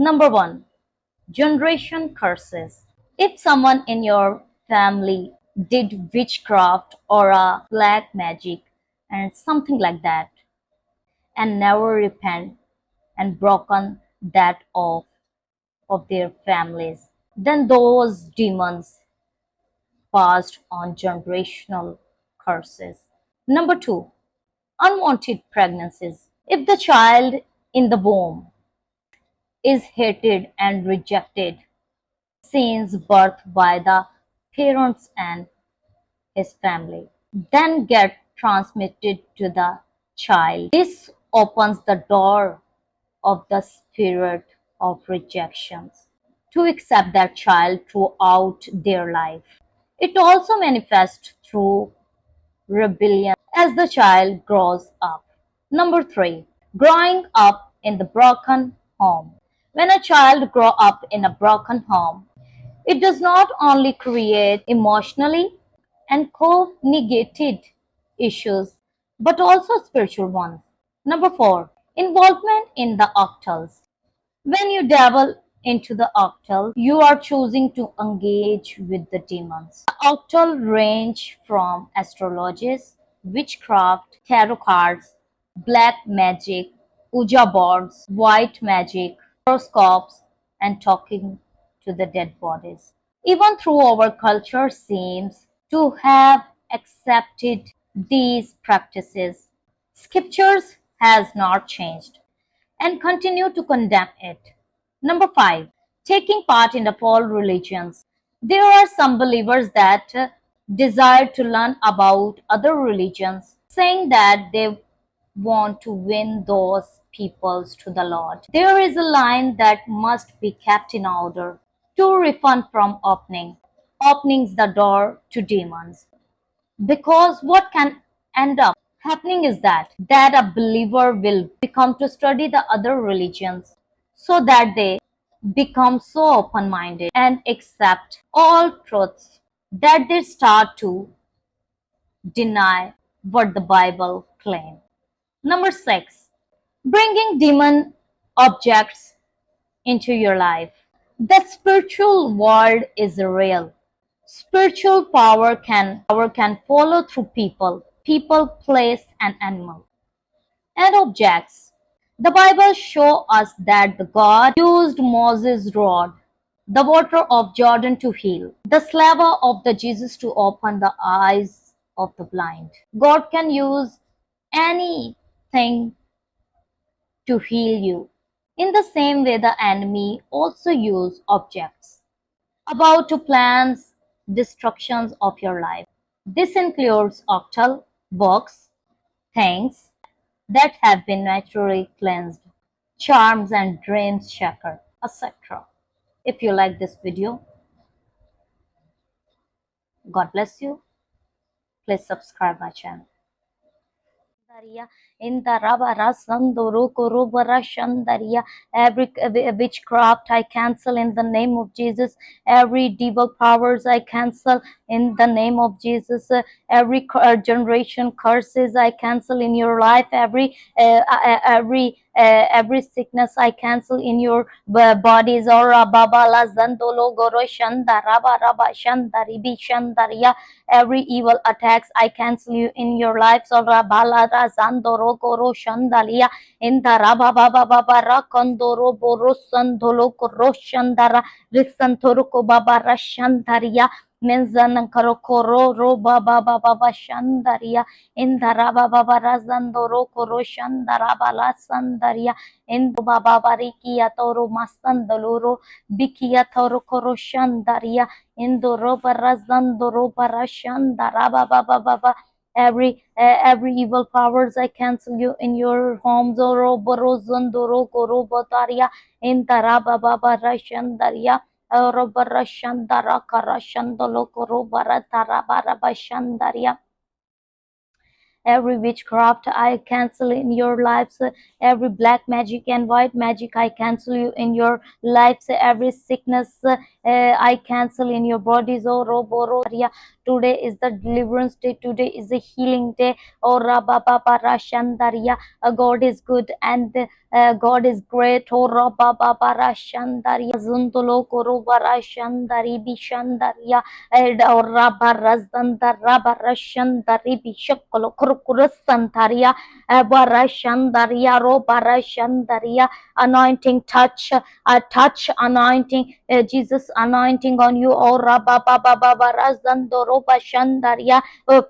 Number one, generation curses. If someone in your family did witchcraft or a black magic and something like that and never repent and broken that off of their families, then those demons passed on generational curses. Number two, unwanted pregnancies. If the child in the womb is hated and rejected since birth by the parents and his family, then get transmitted to the child. This opens the door of the spirit of rejections to accept that child throughout their life. It also manifests through rebellion as the child grows up. Number three, growing up in the broken home. When a child grows up in a broken home, it does not only create emotionally and cognitive issues, but also spiritual ones. Number four, involvement in the occults. When you dabble into the ocult, you are choosing to engage with the demons. The occult range from astrologies, witchcraft, tarot cards, black magic, Ouija boards, white magic, horoscopes, and talking to the dead bodies. Even though our culture seems to have accepted these practices, scriptures has not changed and continue to condemn it. Number five, taking part in the false religions. There are some believers that desire to learn about other religions, saying that they want to win those peoples to the Lord. There is a line that must be kept in order to refrain from openings the door to demons. Because what can end up happening is that a believer will become to study the other religions so that they become so open-minded and accept all truths that they start to deny what the Bible claims. Number six, bringing demon objects into your life. The spiritual world is real. Spiritual power can follow through people, place, and animal, and objects. The Bible shows us that the God used Moses' rod, the water of Jordan to heal, the slaver of the Jesus to open the eyes of the blind. God can use anything to heal you. In the same way, the enemy also use objects about to plans destructions of your life. This includes octal books, things that have been naturally cleansed, charms and dreams shaker, etc. If you like this video, God bless you. Please subscribe my channel. Shandaria, in the Rabara Sandoro Korobara Shandaria, every witchcraft I cancel in the name of Jesus, every devil powers I cancel in the name of Jesus, every generation curses I cancel in your life, every sickness I cancel in your bodies. Or Baba La Zandolo Goro Shandara Raba Shandari Shandaria, every evil attacks I cancel you in your lives. Or Balara Zandoro Goro Shandalia in the Raba Baba Baba Rakandoro Borosandolo Goro Shandara Risantoroko Baba Rashandaria Menzanankaro Koro Roba Baba Baba Shandaria in the Raba Baba Razandoro Koro Shandara Bala Sandaria in the Baba Barikia Toro Masandaloro Bikia Toro Koro Shandaria Indoro Barazandoro Barashandara Baba Baba. Every evil powers I cancel you in your homes. Oro Borozandoro Koro Botaria in Taraba Baba Rashandaria Robarashandara Karashandolo Koro Baratara Barabashandaria Every witchcraft I cancel in your lives. Every black magic and white magic I cancel you in your lives. Every sickness I cancel in your bodies. Oh, Roboro. Today is the deliverance day. Today is the healing day. Oh, Rababa Rashandaria. God is good and God is great. Oh, Rababa Rashandaria. Zuntolo Koroba Rashandari Bishandaria. Oh, Rabba Razanda Rabba Rashandari Bishakolo Kurukurusantaria. Barashandaria Ro Barashandaria. Anointing touch, a touch anointing, Jesus anointing on you. Oh, Rabba Baba Baba Razando Roba Shandaria.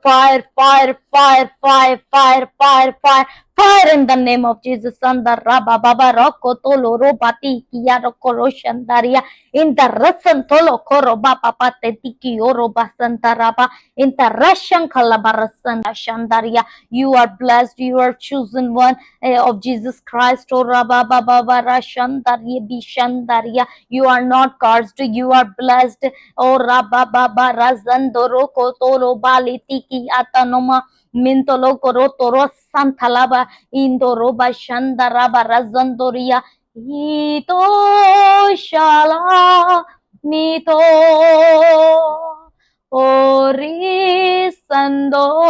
Fire, fire, fire, fire, fire, fire, fire. Fire in the name of Jesus. Sanda Rabba Baba Roko Tolo Robati Kia Roko Roshandaria. In the Rasan Tolo Koro Baba Patetiki Oro Basanta Raba. In the Rashan Kalabarasan Shandaria. You are blessed. You are chosen one of Jesus Christ. Oh, Rabba Baba Rashandaria Bishandaria. You are not cursed. You are blessed. Oh, Rabba Baba Razandoro Kotoro Balitiki Atanoma. Mintolo koro toro santalaba indoroba shandaraba razandoria ito shala mito ori sandoribi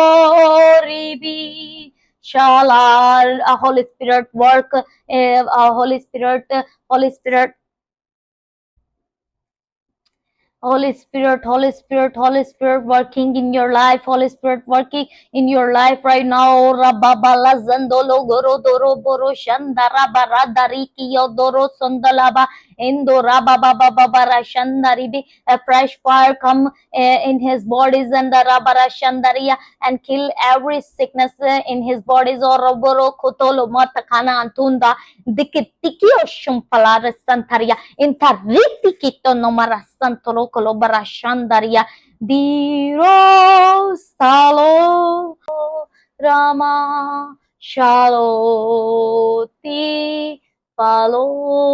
shala. Holy Spirit work, Holy Spirit, Holy Spirit, Holy Spirit, Holy Spirit working in your life, Holy Spirit working in your life right now. Rababala Zandolo Goro Doro Boro Shandara Baradariki Yodoro Sondalaba Indo Rababababara Shandaribi. A fresh fire come in his bodies and the Rabara Shandaria and kill every sickness in his bodies. Or Roboro Kotolo Matakana Antunda Dikitiki Shumpala Santaria. Intariti kito no marasantolo kolobarashandaria diro stalo rama shaloti palosia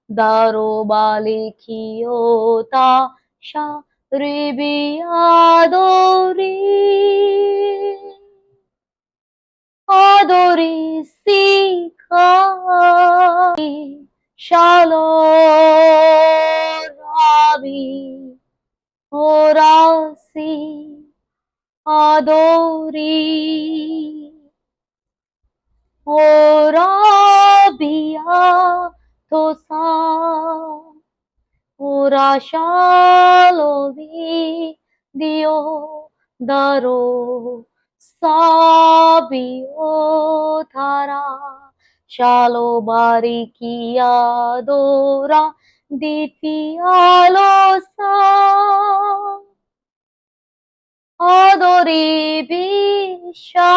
darobali kiota sha ribiadori adorisica shalom rabi orasi adori orabia tosa ora shalovi dio daro sabio thara shalo barikia dora dipialosa adori bisha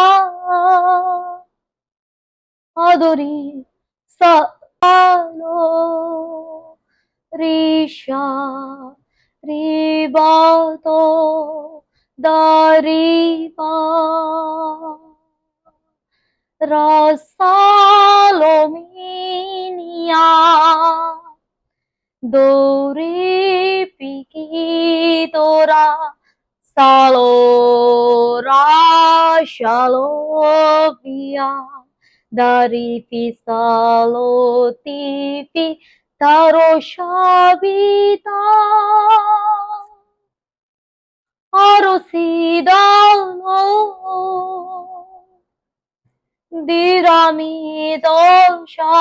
adori salo risha ribato dariba rasalominia dori pikitora salo rashalovia dari pisalo tipi taroshabita arosidalo diramidosha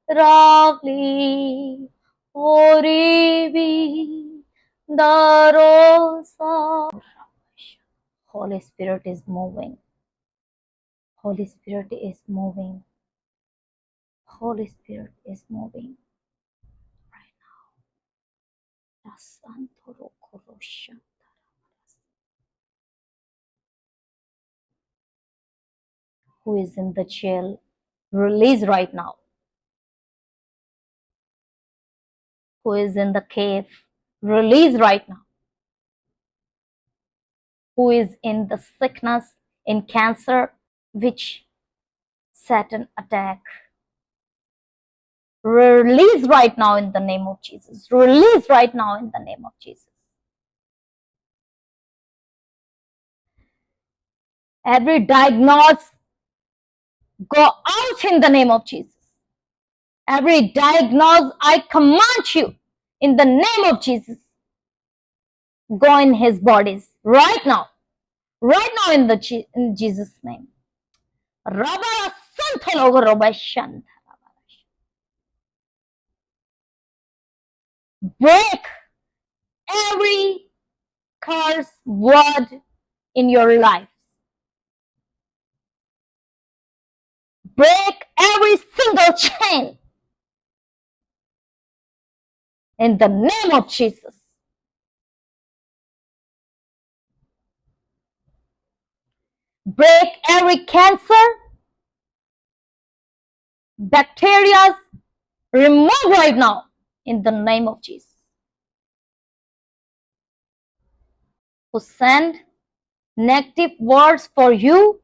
ravli oribi darosa. Holy Spirit is moving. Holy Spirit is moving. Holy Spirit is moving right now. Who is in the jail? Release right now. Who is in the cave? Release right now. Who is in the sickness, in cancer, which Satan attack? Release right now in the name of Jesus. Release right now in the name of Jesus. Every diagnose, go out in the name of Jesus. Every diagnose, I command you in the name of Jesus. Go in his bodies right now. Right now in Jesus' name. Rabba Santologo Roba Shanta. Break every curse word in your life. Break every single chain in the name of Jesus. Break every cancer, bacteria, remove right now in the name of Jesus. Who send negative words for you,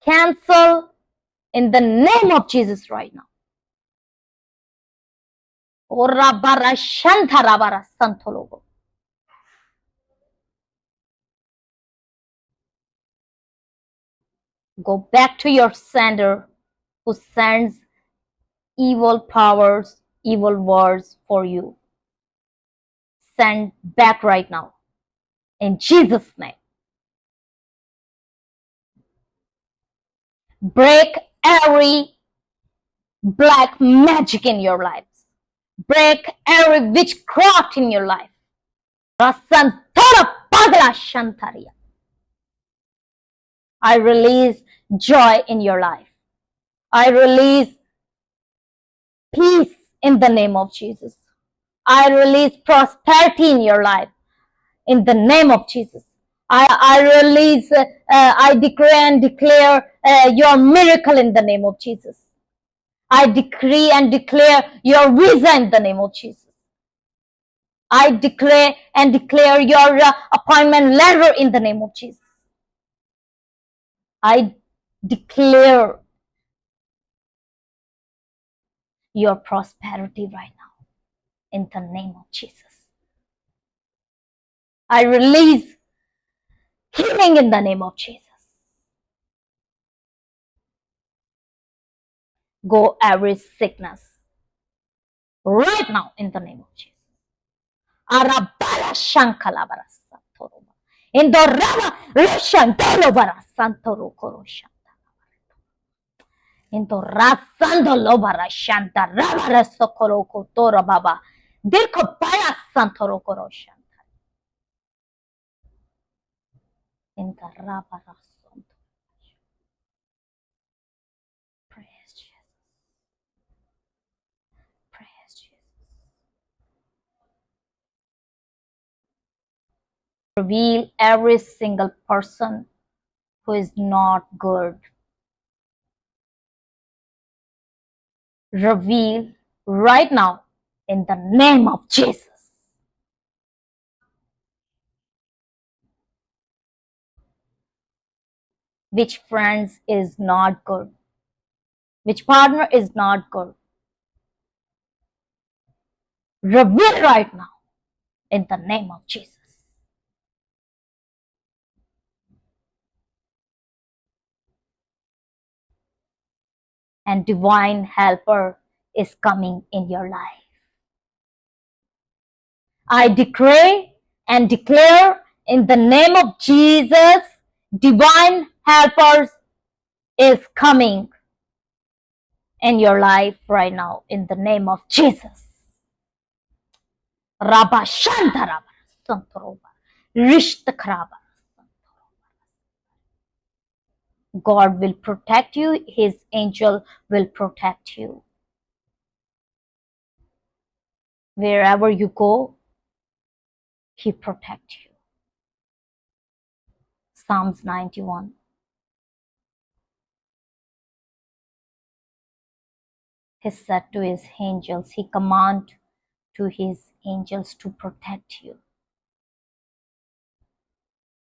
cancel in the name of Jesus right now. Ora bara shanta rabara santologo. Go back to your sender who sends evil powers, evil words for you. Send back right now in Jesus' name. Break every black magic in your lives. Break every witchcraft in your life. Rasantara Pagla Shantaria. I release joy in your life. I release peace in the name of Jesus. I release prosperity in your life in the name of Jesus. I release, I decree and declare your miracle in the name of Jesus. I decree and declare your visa in the name of Jesus. I declare and declare your appointment letter in the name of Jesus. I declare your prosperity right now in the name of Jesus. I release healing in the name of Jesus. Go every sickness right now in the name of Jesus. Arabara shankalabara santoroba. Indoraba reshantalobara santoro korosha. Indorasando lobara shanta rabara sokoro kotora baba. Dirko para santoro korosha. Indarabara santo. Praise Jesus. Praise Jesus. Reveal every single person who is not good. Reveal right now in the name of Jesus. Which friends is not good? Which partner is not good? Reveal right now in the name of Jesus. And divine helper is coming in your life. I decree and declare in the name of Jesus, divine helpers is coming in your life right now in the name of Jesus. Rabba Shantaraba Santoroba Rishtakraba. God will protect you, his angel will protect you. Wherever you go, he protects you. Psalms 91. He said to his angels, he commanded to his angels to protect you.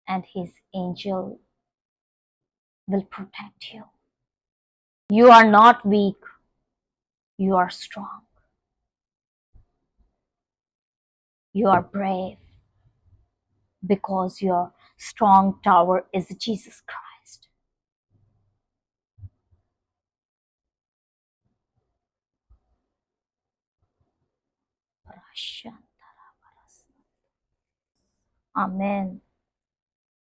And his angel will protect you. You are not weak, you are strong. You are brave because your strong tower is Jesus Christ. Amen.